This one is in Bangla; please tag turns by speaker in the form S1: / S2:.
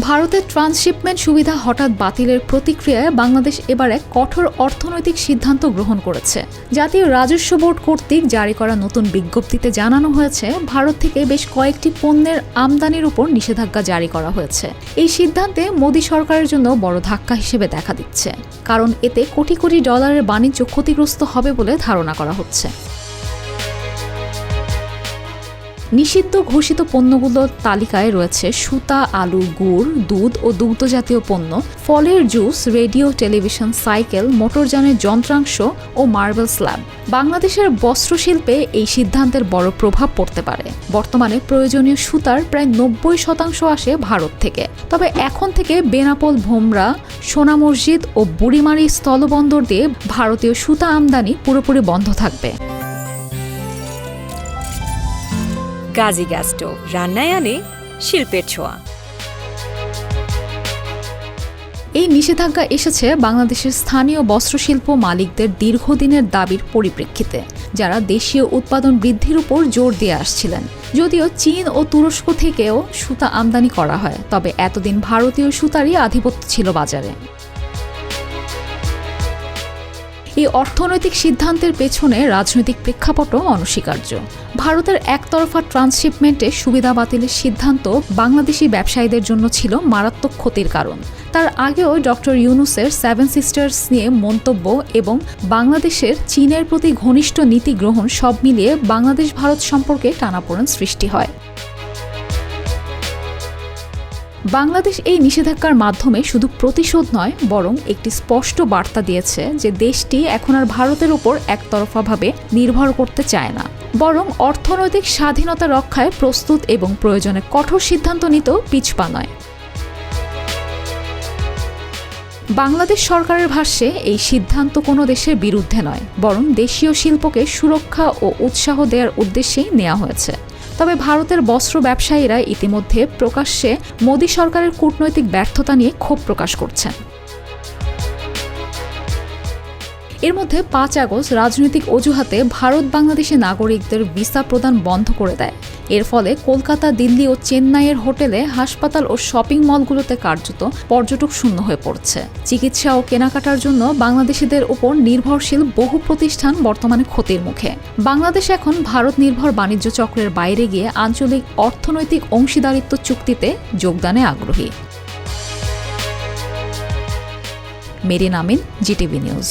S1: ভারতের ট্রান্সশিপমেন্ট সুবিধা হঠাৎ বাতিলের প্রতিক্রিয়ায় বাংলাদেশ এবার এক কঠোর অর্থনৈতিক সিদ্ধান্ত গ্রহণ করেছে। জাতীয় রাজস্ব বোর্ড কর্তৃক জারি করা নতুন বিজ্ঞপ্তিতে জানানো হয়েছে, ভারত থেকে বেশ কয়েকটি পণ্যের আমদানির উপর নিষেধাজ্ঞা জারি করা হয়েছে। এই সিদ্ধান্তে মোদী সরকারের জন্য বড় ধাক্কা হিসেবে দেখা দিচ্ছে, কারণ এতে কোটি কোটি ডলারের বাণিজ্য ক্ষতিগ্রস্ত হবে বলে ধারণা করা হচ্ছে। নিষিদ্ধ ঘোষিত পণ্যগুলোর তালিকায় রয়েছে সুতা, আলু, গুড়, দুধ ও দুগ্ধজাতীয় পণ্য, ফলের জুস, রেডিও, টেলিভিশন, সাইকেল, মোটরযানের যন্ত্রাংশ ও মার্বেল স্ল্যাব। বাংলাদেশের বস্ত্রশিল্পে এই সিদ্ধান্তের বড় প্রভাব পড়তে পারে। বর্তমানে প্রয়োজনীয় সুতার প্রায় 90% আসে ভারত থেকে। তবে এখন থেকে বেনাপোল, ভোমরা, সোনা মসজিদ ও বুড়িমারি স্থলবন্দর দিয়ে ভারতীয় সুতা আমদানি পুরোপুরি বন্ধ থাকবে।
S2: গাজী গ্যাস স্টোভ, রান্নায় আনে শিল্পের ছোঁয়া।
S1: এই নিষেধাজ্ঞা এসেছে বাংলাদেশের স্থানীয় বস্ত্রশিল্প মালিকদের দীর্ঘদিনের দাবির পরিপ্রেক্ষিতে, যারা দেশীয় উৎপাদন বৃদ্ধির উপর জোর দিয়ে আসছিলেন। যদিও চীন ও তুরস্ক থেকেও সুতা আমদানি করা হয়, তবে এতদিন ভারতীয় সুতারই আধিপত্য ছিল বাজারে। এই অর্থনৈতিক সিদ্ধান্তের পেছনে রাজনৈতিক প্রেক্ষাপটও অনস্বীকার্য। ভারতের একতরফা ট্রান্সশিপমেন্টে সুবিধা বাতিলের সিদ্ধান্ত বাংলাদেশি ব্যবসায়ীদের জন্য ছিল মারাত্মক ক্ষতির কারণ। তার আগেও ডক্টর ইউনুসের 7 সিস্টার্স নিয়ে মন্তব্য এবং বাংলাদেশের চীনের প্রতি ঘনিষ্ঠ নীতি গ্রহণ সব মিলিয়ে বাংলাদেশ ভারত সম্পর্কে টানাপোড়েন সৃষ্টি হয়। বাংলাদেশ এই নিষেধাজ্ঞার মাধ্যমে শুধু প্রতিশোধ নয়, বরং একটি স্পষ্ট বার্তা দিয়েছে যে দেশটি এখন আর ভারতের উপর একতরফাভাবে নির্ভর করতে চায় না, বরং অর্থনৈতিক স্বাধীনতা রক্ষায় প্রস্তুত এবং প্রয়োজনে কঠোর সিদ্ধান্ত নিতেও পিছপা নয়। বাংলাদেশ সরকারের ভাষ্যে এই সিদ্ধান্ত কোনো দেশের বিরুদ্ধে নয়, বরং দেশীয় শিল্পকে সুরক্ষা ও উৎসাহ দেওয়ার উদ্দেশ্যেই নেওয়া হয়েছে। তবে ভারতের বস্ত্র ব্যবসায়ীরা ইতিমধ্যে প্রকাশ্যে মোদী সরকারের কূটনৈতিক ব্যর্থতা নিয়ে ক্ষোভ প্রকাশ করছেন। এর মধ্যে 5 আগস্ট রাজনৈতিক অজুহাতে ভারত বাংলাদেশি নাগরিকদের ভিসা প্রদান বন্ধ করে দেয়। এর ফলে কলকাতা, দিল্লি ও চেন্নাইয়ের হোটেলে, হাসপাতাল ও শপিং মলগুলোতে কার্যত পর্যটক শূন্য হয়ে পড়ছে। চিকিৎসা ও কেনাকাটার জন্য বাংলাদেশিদের উপর নির্ভরশীল বহু প্রতিষ্ঠান বর্তমানে ক্ষতির মুখে। বাংলাদেশ এখন ভারত নির্ভর বাণিজ্য চক্রের বাইরে গিয়ে আঞ্চলিক অর্থনৈতিক অংশীদারিত্ব চুক্তিতে যোগদানে আগ্রহী। মেরিন আমিন, জিটিভি নিউজ।